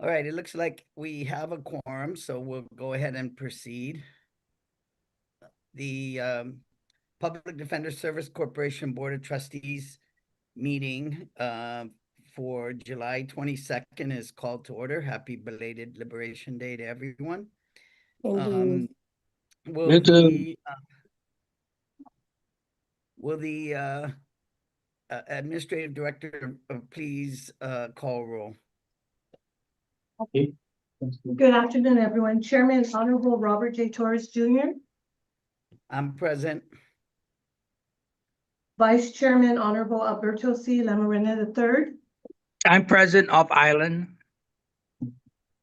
All right, it looks like we have a quorum, so we'll go ahead and proceed. The Public Defender Service Corporation Board of Trustees meeting for July 22nd is called to order. Happy belated Liberation Day to everyone. Indeed. Will the Administrative Director please call roll? Okay. Good afternoon, everyone. Chairman Honorable Robert J. Torres Jr., I'm present. Vice Chairman Honorable Alberto C. Lamarena III, I'm present off island.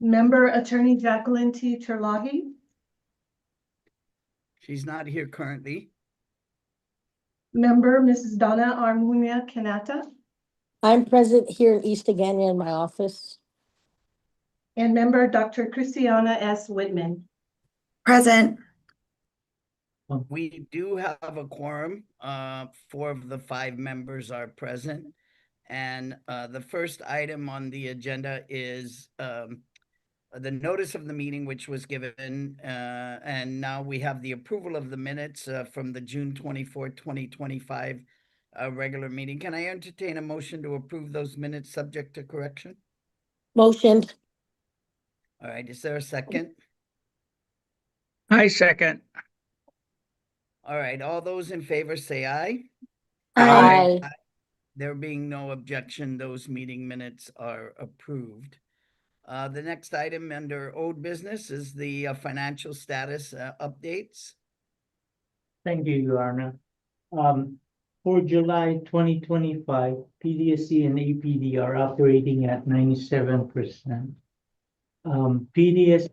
Member Attorney Jacqueline T. Terlahi, She's not here currently. Member Mrs. Donna R. Munia Kanata, I'm present here in East Agania in my office. and Member Dr. Christiana S. Whitman. Present. We do have a quorum. 4 of the 5 members are present. And the first item on the agenda is the notice of the meeting, which was given. And now we have the approval of the minutes from the June 24th, 2025 regular meeting. Can I entertain a motion to approve those minutes subject to correction? Motioned. All right, is there a second? I second. All right, all those in favor say aye. Aye. There being no objection, those meeting minutes are approved. The next item under old business is the financial status updates. Thank you, Your Honor. For July 2025, PDSC and APD are operating at 97%. PDSC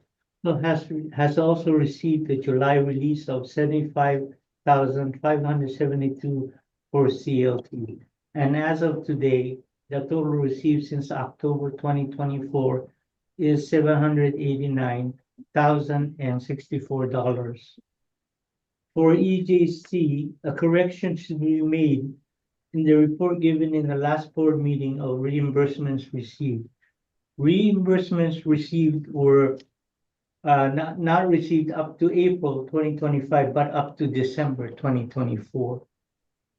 has also received the July release of 75,572 for CLT. And as of today, the total received since October 2024 is $789,064. For EJC, a correction should be made in the report given in the last board meeting of reimbursements received. Reimbursements received were not received up to April 2025, but up to December 2024.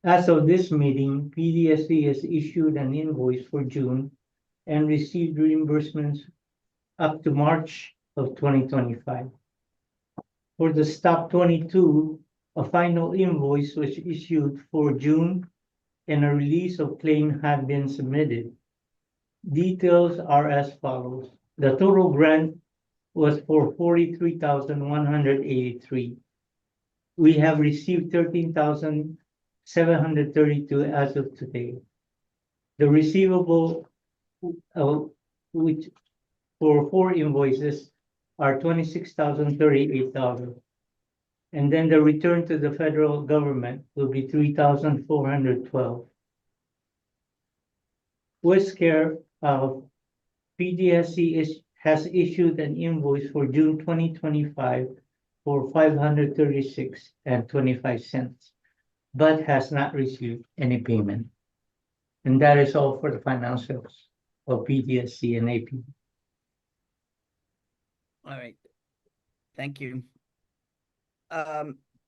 As of this meeting, PDSC has issued an invoice for June and received reimbursements up to March of 2025. For the Stop 22, a final invoice was issued for June and a release of claim had been submitted. Details are as follows. The total grant was for 43,183. We have received 13,732 as of today. The receivable, which for 4 invoices, are $26,038. And then the return to the federal government will be $3,412. WestCare PDSC has issued an invoice for June 2025 for $536.25, but has not received any payment. And that is all for the financials of PDSC and AP. All right, thank you.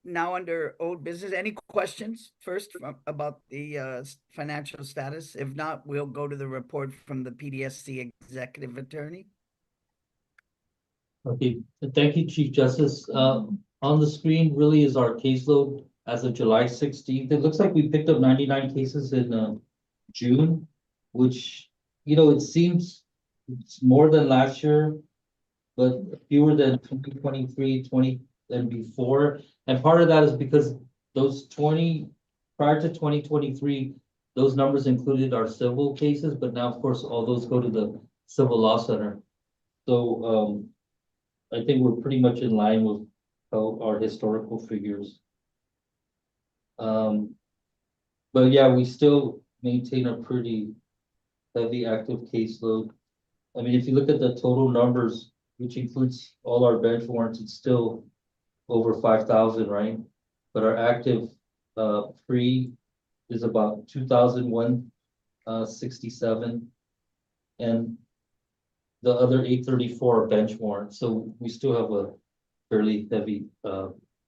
Now under old business, any questions first about the financial status? If not, we'll go to the report from the PDSC executive attorney. Okay, thank you, Chief Justice. On the screen really is our caseload as of July 16th. It looks like we picked up 99 cases in June, which, you know, it seems it's more than last year, but fewer than 2023, 20 and before. And part of that is because those 20 prior to 2023, those numbers included our civil cases, but now of course all those go to the civil law center. So I think we're pretty much in line with our historical figures. But yeah, we still maintain a pretty heavy active caseload. I mean, if you look at the total numbers, which includes all our bench warrants, it's still over 5,000, right? But our active free is about 2,167, and the other 834 are bench warrants, so we still have a fairly heavy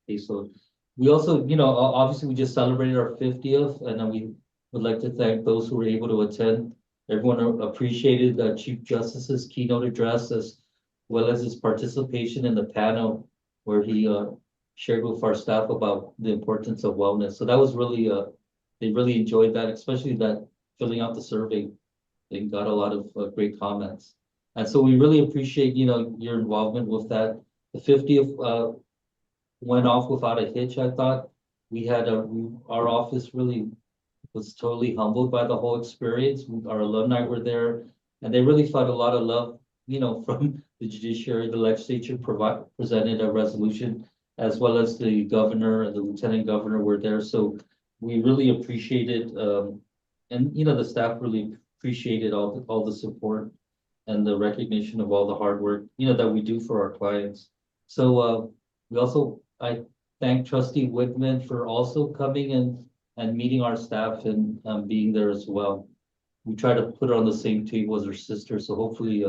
caseload. We also, obviously, we just celebrated our 50th, and then we would like to thank those who were able to attend. Everyone appreciated the Chief Justice's keynote address as well as his participation in the panel where he shared with our staff about the importance of wellness. So that was really, they really enjoyed that, especially that filling out the survey. They got a lot of great comments. And so we really appreciate, your involvement with that. The 50th went off without a hitch, I thought. We had our office really was totally humbled by the whole experience. Our alumni were there, and they really felt a lot of love, from the judiciary. The legislature presented a resolution, as well as the governor and the lieutenant governor were there. So we really appreciated, and the staff really appreciated all the support and the recognition of all the hard work, that we do for our clients. So I thank Trustee Whitman for also coming and meeting our staff and being there as well. We try to put her on the same table as her sister, so hopefully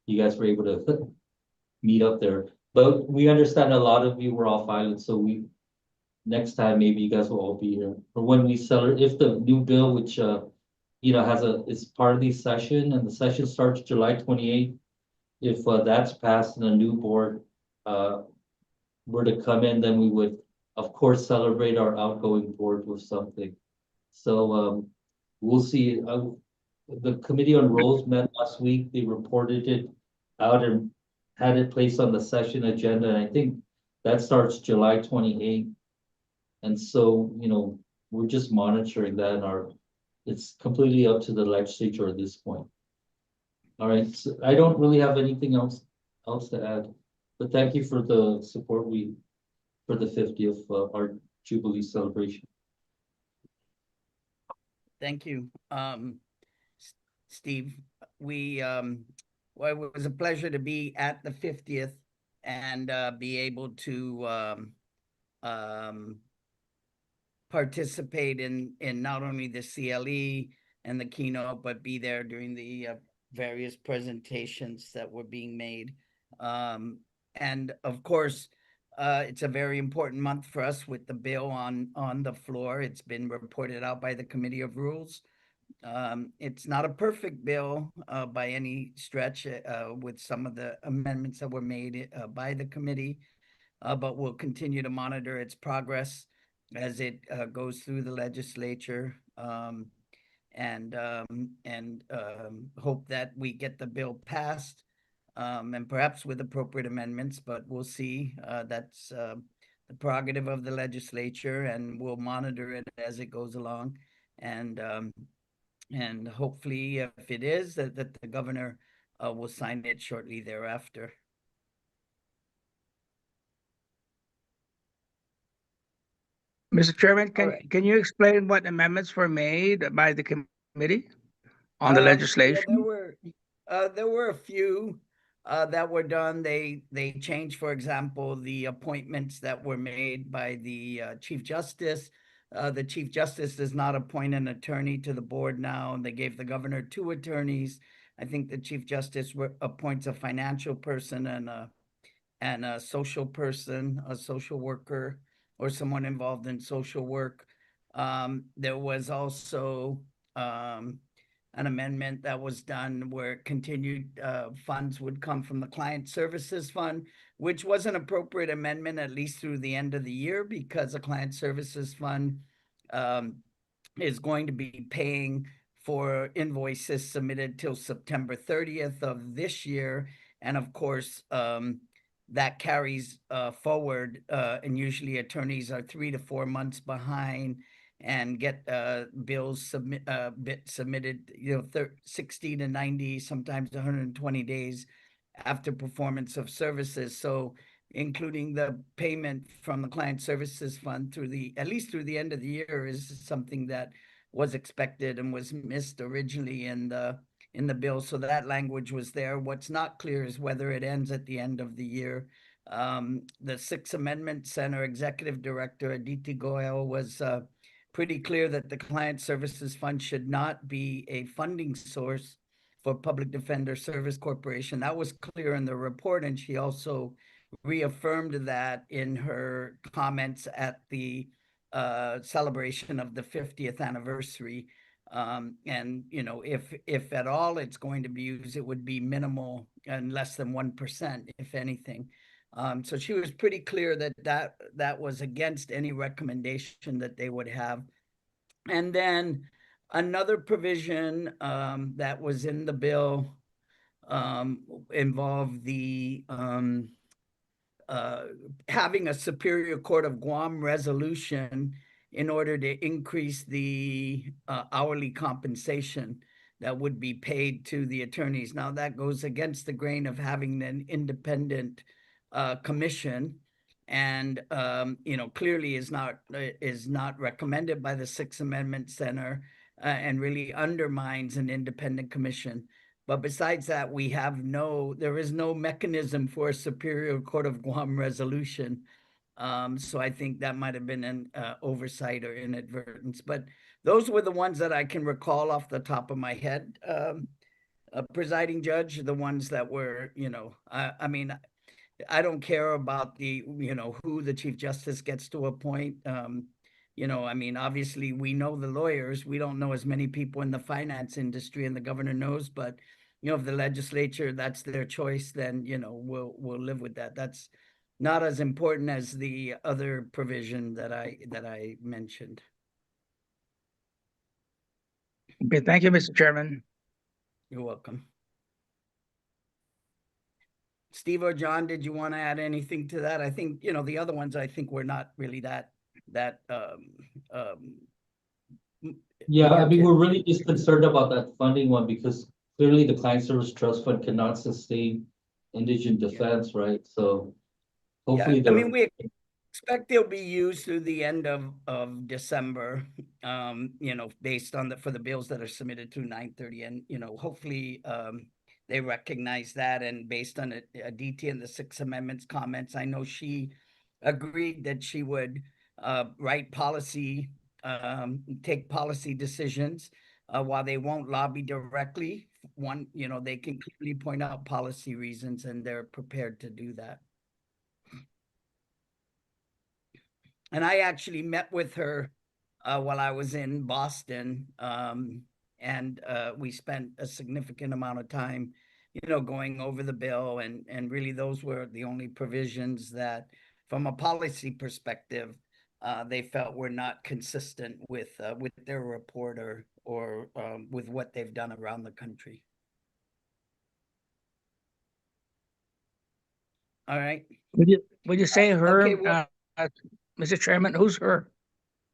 you guys were able to meet up there. But we understand a lot of you were off island, so next time maybe you guys will all be here. Or when we celebrate, if the new bill, which is part of the session, and the session starts July 28th. If that's passed and a new board were to come in, then we would, of course, celebrate our outgoing board with something. So we'll see. The Committee on Rules met last week. They reported it out and had it placed on the session agenda. And I think that starts July 28th. And so, we're just monitoring that, and it's completely up to the legislature at this point. All right, so I don't really have anything else to add, but thank you for the support for the 50th our Jubilee celebration. Thank you, Steve. Well, it was a pleasure to be at the 50th and be able to participate in not only the CLE and the keynote, but be there during the various presentations that were being made. And of course, it's a very important month for us with the bill on the floor. It's been reported out by the Committee of Rules. It's not a perfect bill by any stretch with some of the amendments that were made by the committee, but we'll continue to monitor its progress as it goes through the legislature, and hope that we get the bill passed, and perhaps with appropriate amendments, but we'll see. That's the prerogative of the legislature, and we'll monitor it as it goes along. And hopefully, if it is, that the governor will sign it shortly thereafter. Mr. Chairman, right. can you explain what amendments were made by the committee on the legislation? Yeah, there were a few that were done. They changed, for example, the appointments that were made by the Chief Justice. The Chief Justice does not appoint an attorney to the board now. They gave the governor 2 attorneys. I think the Chief Justice appoints a financial person and a social person, a social worker, or someone involved in social work. There was also an amendment that was done where continued funds would come from the Client Services Fund, which was an appropriate amendment, at least through the end of the year, because the Client Services Fund is going to be paying for invoices submitted till September 30th of this year. And of course, that carries forward, and usually attorneys are 3 to 4 months behind and get bills submitted, 60 to 90, sometimes 120 days after performance of services. So including the payment from the Client Services Fund at least through the end of the year is something that was expected and was missed originally in the bill. So that language was there. What's not clear is whether it ends at the end of the year. The Sixth Amendment Center Executive Director Aditi Goel was pretty clear that the Client Services Fund should not be a funding source for Public Defender Service Corporation. That was clear in the report, and she also reaffirmed that in her comments at the celebration of the 50th anniversary. And you know, if at all it's going to be used, it would be minimal and less than 1%, if anything. So she was pretty clear that was against any recommendation that they would have. And then another provision that was in the bill involved the having a Superior Court of Guam resolution in order to increase the hourly compensation that would be paid to the attorneys. Now, that goes against the grain of having an independent commission, and you know, clearly is not recommended by the Sixth Amendment Center, and really undermines an independent commission. But besides that, there is no mechanism for a Superior Court of Guam resolution. So I think that might have been an oversight or inadvertence. But those were the ones that I can recall off the top of my head, presiding judge, the ones that were, you know, I mean, I don't care about who the Chief Justice gets to appoint. You know, I mean, obviously we know the lawyers. We don't know as many people in the finance industry, and the governor knows, but you know, if the legislature, that's their choice, then, you know, we'll live with that. That's not as important as the other provision that I mentioned. Okay, thank you, Mr. Chairman. You're welcome. Steve or John, did you want to add anything to that? I think, you know, the other ones, I think, were not really that Yeah, I mean, market. we're really just concerned about that funding one because clearly the Client Service Trust Fund cannot sustain indigent defense, right? So hopefully I mean, we expect they'll be used through the end of December, you know, based on for the bills that are submitted through 9/30, and you know, hopefully they recognize that, and based on Aditi and the Sixth Amendment's comments, I know she agreed that she would write policy, take policy decisions, while they won't lobby directly. You know, they can clearly point out policy reasons, and they're prepared to do that. And I actually met with her while I was in Boston, and we spent a significant amount of time, you know, going over the bill, and really those were the only provisions that, from a policy perspective, they felt were not consistent with their report or with what they've done around the country. All right. Would you say her, Okay, well, Mr. Chairman? Who's her?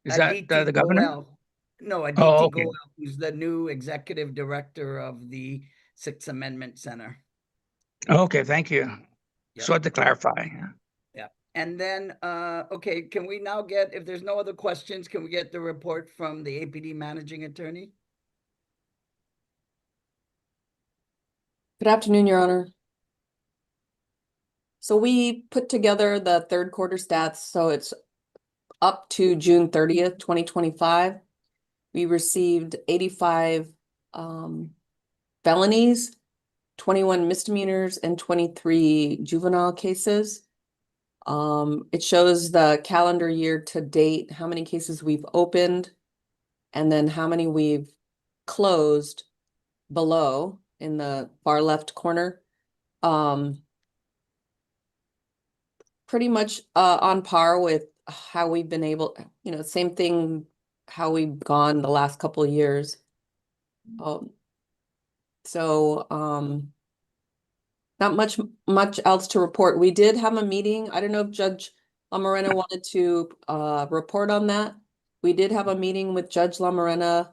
Is that Aditi the governor? Goel. No, Aditi Oh, okay. Goel, who's the new executive director of the Sixth Amendment Center. Okay, thank you. Yep. Just wanted to clarify. Yeah. And then, okay, can we now get, if there's no other questions, can we get the report from the APD managing attorney? Good afternoon, Your Honor. So we put together the third quarter stats, so it's up to June 30th, 2025. We received 85 felonies, 21 misdemeanors, and 23 juvenile cases. It shows the calendar year to date, how many cases we've opened, and then how many we've closed below in the far left corner. Pretty much on par with how we've been able, you know, same thing, how we've gone the last couple of years. Not much else to report. We did have a meeting. I don't know if Judge Lamarena wanted to report on that. We did have a meeting with Judge Lamarena,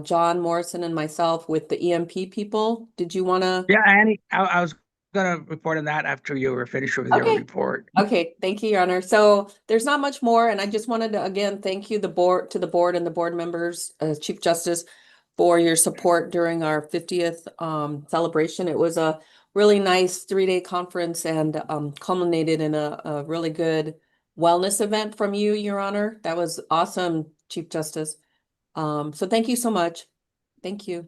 John Morrison, and myself with the EMP people. Did you want to? Yeah, Annie, I was gonna report on that after you were finished with your report. Okay, thank you, Your Honor. So there's not much more, and I just wanted to again thank you, the board and the board members, Chief Justice, for your support during our 50th celebration. It was a really nice 3-day conference and culminated in a really good wellness event from you, Your Honor. That was awesome, Chief Justice. So thank you so much. Thank you.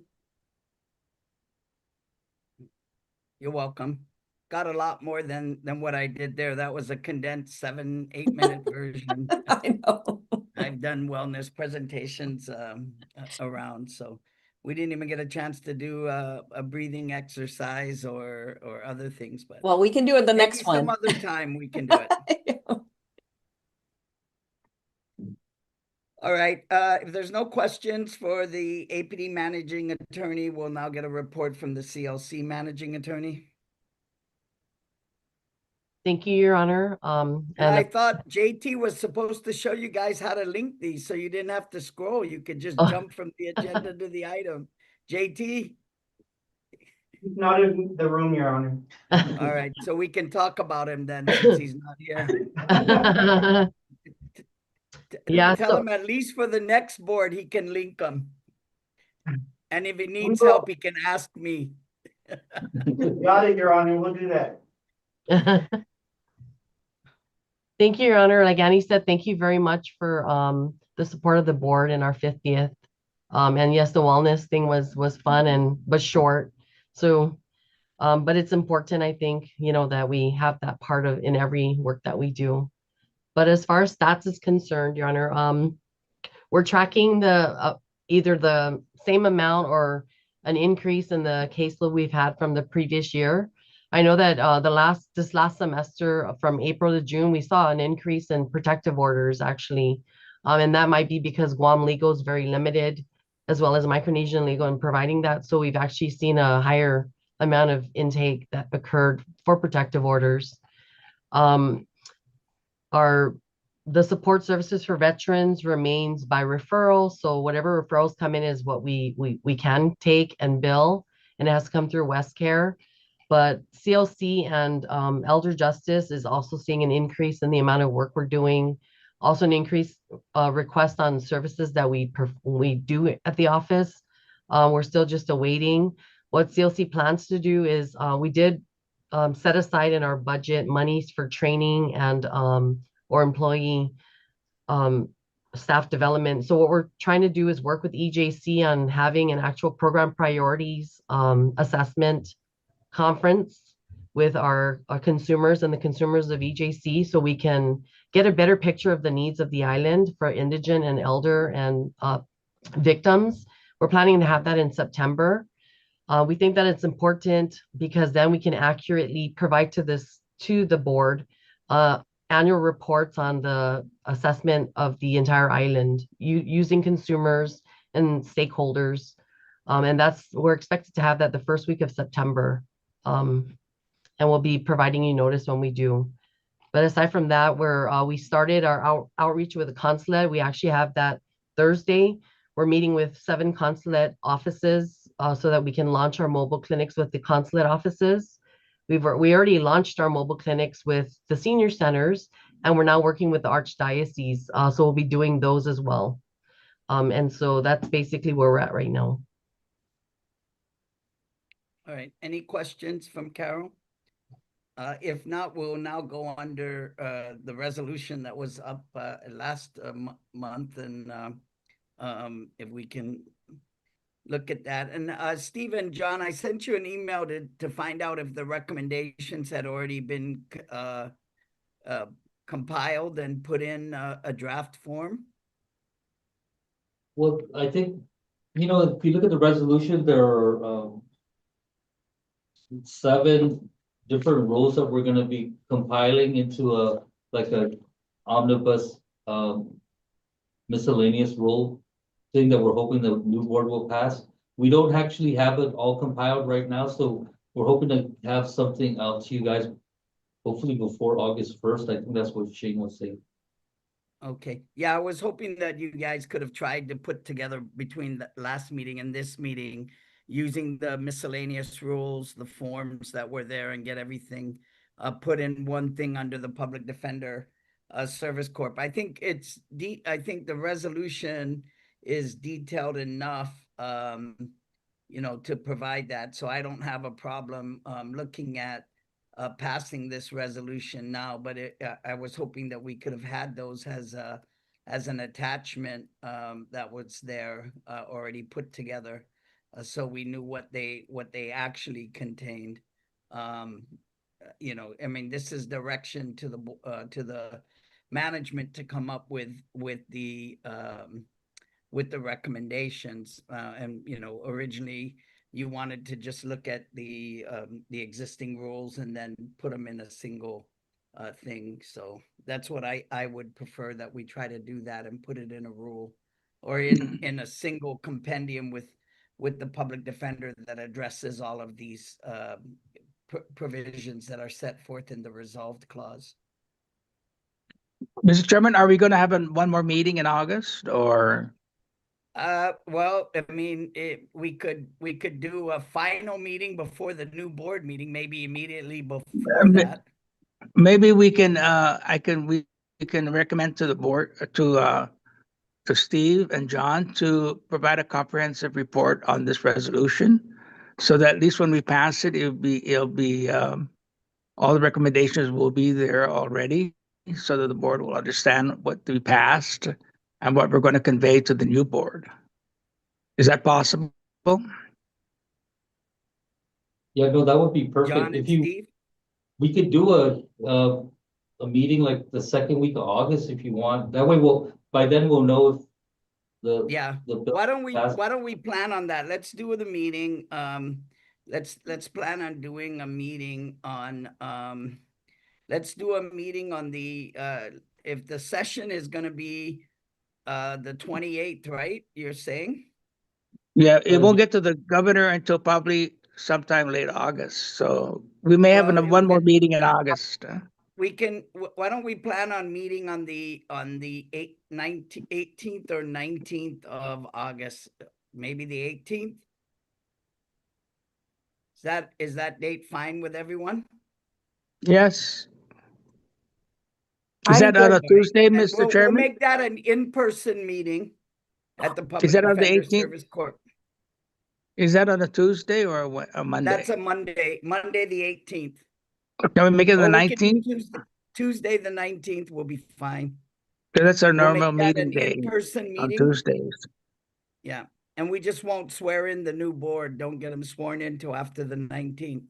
You're welcome. Got a lot more than what I did there. That was a condensed 7-8 minute version. I know. I've done wellness presentations around, so we didn't even get a chance to do a breathing exercise or other things, but Well, we can do it the maybe next some one. other time we can do it. All right, if there's no questions for the APD managing attorney, we'll now get a report from the CLC managing attorney. Thank you, Your Honor. And I thought JT was supposed to show you guys how to link these so you didn't have to scroll. You could just Oh. jump from the agenda to the item. JT? He's not in the room, Your Honor. All right, so we can talk about him then since he's not here. Yeah, Tell so him at least for the next board, he can link them. And if he needs will. help, he can ask me. Got it, Your Honor. We'll do that. thank you, Your Honor. Like Annie said, thank you very much for the support of the board in our 50th. And yes, the wellness thing was fun and but short. So but it's important, I think, you know, that we have that part of in every work that we do. But as far as stats is concerned, Your Honor, we're tracking the either the same amount or an increase in the caseload we've had from the previous year. I know that this last semester from April to June, we saw an increase in protective orders actually. And that might be because Guam legal is very limited, as well as Micronesian legal in providing that. So we've actually seen a higher amount of intake that occurred for protective orders. The support services for veterans remains by referral. So whatever referrals come in is what we can take and bill, and it has to come through West Care. But CLC and Elder Justice is also seeing an increase in the amount of work we're doing. Also an increase request on services that we do at the office. We're still just awaiting. What CLC plans to do is we did set aside in our budget monies for training and or employee staff development. So what we're trying to do is work with EJC on having an actual program priorities assessment conference with our consumers and the consumers of EJC, so we can get a better picture of the needs of the island for indigent and elder and victims. We're planning to have that in September. We think that it's important because then we can accurately provide to the board annual reports on the assessment of the entire island using consumers and stakeholders. And we're expected to have that the first week of September. And we'll be providing you notice when we do. But aside from that, we started our outreach with the consulate. We actually have that Thursday. We're meeting with 7 consulate offices so that we can launch our mobile clinics with the consulate offices. We already launched our mobile clinics with the senior centers, and we're now working with the Archdiocese. So we'll be doing those as well. And so that's basically where we're at right now. All right, any questions from Carol? If not, we'll now go under the resolution that was up last month, and if we can look at that. And Stephen, John, I sent you an email to find out if the recommendations had already been compiled and put in a draft form. Well, I think, you know, if you look at the resolution, there are 7 different rules that we're gonna be compiling into a omnibus miscellaneous rule thing that we're hoping the new board will pass. We don't actually have it all compiled right now, so we're hoping to have something out to you guys hopefully before August 1st. I think that's what Shane was saying. Okay, yeah, I was hoping that you guys could have tried to put together between the last meeting and this meeting, using the miscellaneous rules, the forms that were there, and get everything put in one thing under the Public Defender Service Corp. I think I think the resolution is detailed enough, you know, to provide that. So I don't have a problem looking at passing this resolution now, but I was hoping that we could have had those as an attachment that was there already put together, so we knew what they actually contained. You know, I mean, this is direction to the management to come up with the recommendations. And, you know, originally you wanted to just look at the existing rules and then put them in a single thing. So that's what I would prefer, that we try to do that and put it in a rule or in a single compendium with the public defender that addresses all of these provisions that are set forth in the resolved clause. Mr. Chairman, are we going to have one more meeting in August or? Well, I mean, we could do a final meeting before the new board meeting, maybe immediately before that. Maybe we can, we can recommend to the board, to Steve and John to provide a comprehensive report on this resolution. So that at least when we pass it, it'll be, all the recommendations will be there already, so that the board will understand what we passed and what we're going to convey to the new board. Is that possible? Yeah, no, that would be John perfect. and If you, Steve? we could do a meeting like the second week of August if you want. That way by then we'll know if Yeah. the Why don't we passed. plan on that? Let's do the meeting. Let's plan on doing a meeting on let's do a meeting on the if the session is gonna be the 28th, right? You're saying? Yeah, it won't get to the governor until probably sometime late August. So we may have Well, one more meeting in August. we can, why don't we plan on meeting on the 18th or 19th of August, maybe the 18th? Is that date fine with everyone? Yes. I'm Is that on a good. Tuesday, And Mr. we'll Chairman? make that an in-person meeting at the Is Public that on the Defender 18th? Service Court. Is that on a Tuesday or a Monday? That's a Monday, the 18th. Can we make it the Or we can do 19th? Tuesday, the 19th will be fine. Because that's our We'll make normal that meeting an day in-person on meeting. Tuesdays. Yeah, and we just won't swear in the new board. Don't get them sworn in till after the 19th.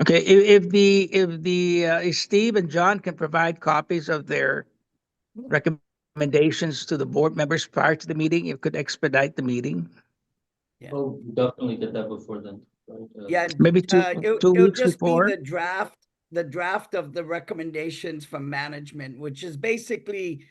Okay, if Steve and John can provide copies of their recommendations to the board members prior to the meeting, it could expedite the meeting. Yeah. Oh, definitely get that before then. Right? Yeah, Maybe two it'll weeks just before. be the draft of the recommendations from management, which is basically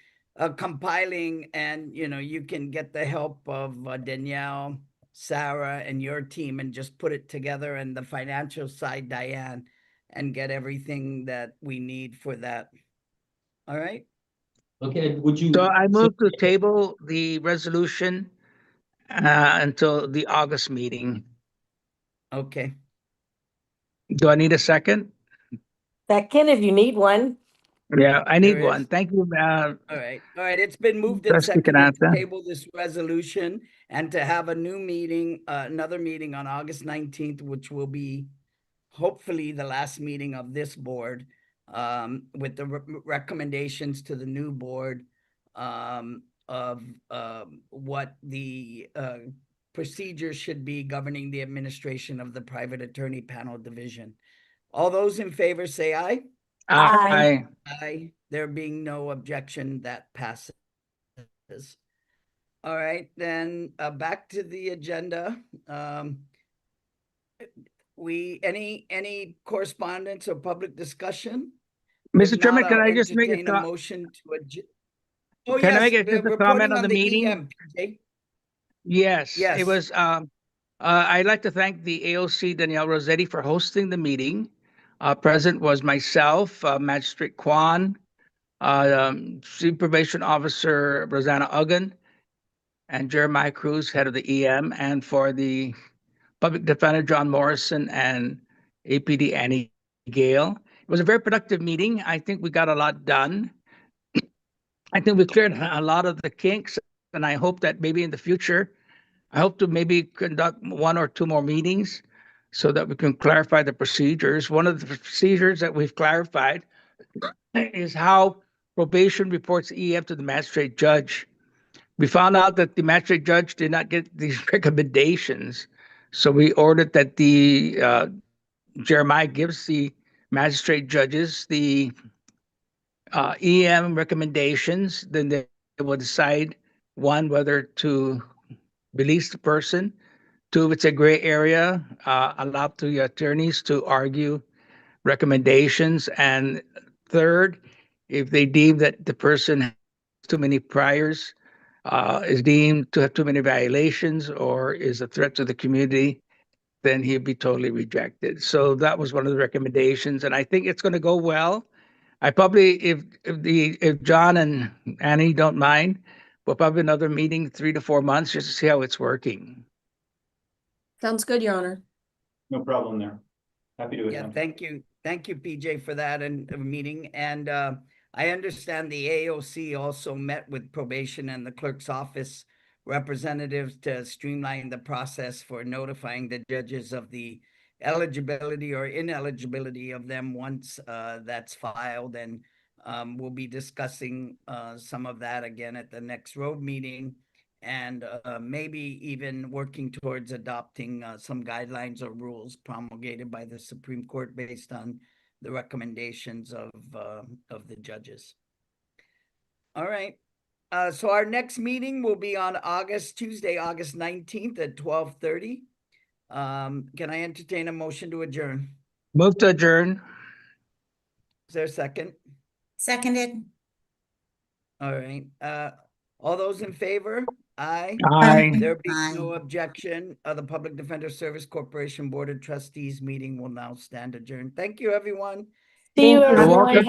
compiling, and you know, you can get the help of Danielle, Sarah, and your team, and just put it together, and the financial side, Diane, and get everything that we need for that. All right. Okay, would you? So I move to table the resolution until the August meeting. Okay. Do I need a second? Second, if you need one. Yeah, I need There one. is. Thank you. All right. It's been moved and Trustee seconded to Canasta. table this resolution and to have a new meeting, another meeting on August 19th, which will be hopefully the last meeting of this board, with the recommendations to the new board of what the procedures should be governing the administration of the private attorney panel division. All those in favor say aye. Aye. Aye. There being no objection, that passes. All right, then back to the agenda. Any correspondence or public discussion? Mr. If Chairman, not, can I'll I just make entertain a motion to adjourn. Oh, Can I yes, make just a reporting comment on the meeting? EM, PJ. Yes, Yes. it was, I'd like to thank the AOC Danielle Rossetti for hosting the meeting. Present was myself, Magistrate Kwan, Supervision Officer Rosanna Uggan, and Jeremiah Cruz, head of the EM, and for the Public Defender John Morrison and APD Annie Gale. It was a very productive meeting. I think we got a lot done. I think we cleared a lot of the kinks, and I hope that maybe in the future, I hope to maybe conduct one or two more meetings so that we can clarify the procedures. One of the procedures that we've clarified is how probation reports EM to the magistrate judge. We found out that the magistrate judge did not get these recommendations, so we ordered that the Jeremiah gives the magistrate judges the EM recommendations, then they will decide, one, whether to release the person. Two, if it's a gray area, allow the attorneys to argue recommendations. And third, if they deem that the person has too many priors, is deemed to have too many violations, or is a threat to the community, then he'd be totally rejected. So that was one of the recommendations, and I think it's going to go well. I probably, if John and Annie don't mind, we'll probably another meeting 3 to 4 months just to see how it's working. Sounds good, Your Honor. No problem there. Happy to Yeah, attend. thank you. Thank you, PJ, for that and meeting. And I understand the AOC also met with probation and the clerk's office representatives to streamline the process for notifying the judges of the eligibility or ineligibility of them once that's filed. And we'll be discussing some of that again at the next road meeting, and maybe even working towards adopting some guidelines or rules promulgated by the Supreme Court based on the recommendations of the judges. All right. So our next meeting will be on Tuesday, August 19th at 12:30. Can I entertain a motion to adjourn? Move to adjourn. Is there a second? Seconded. All right. All those in favor? Aye. Aye. There being Aye. no objection, the Public Defender Service Corporation Board of Trustees meeting will now stand adjourned. Thank you, everyone. See you, Thank you. You're everyone. welcome.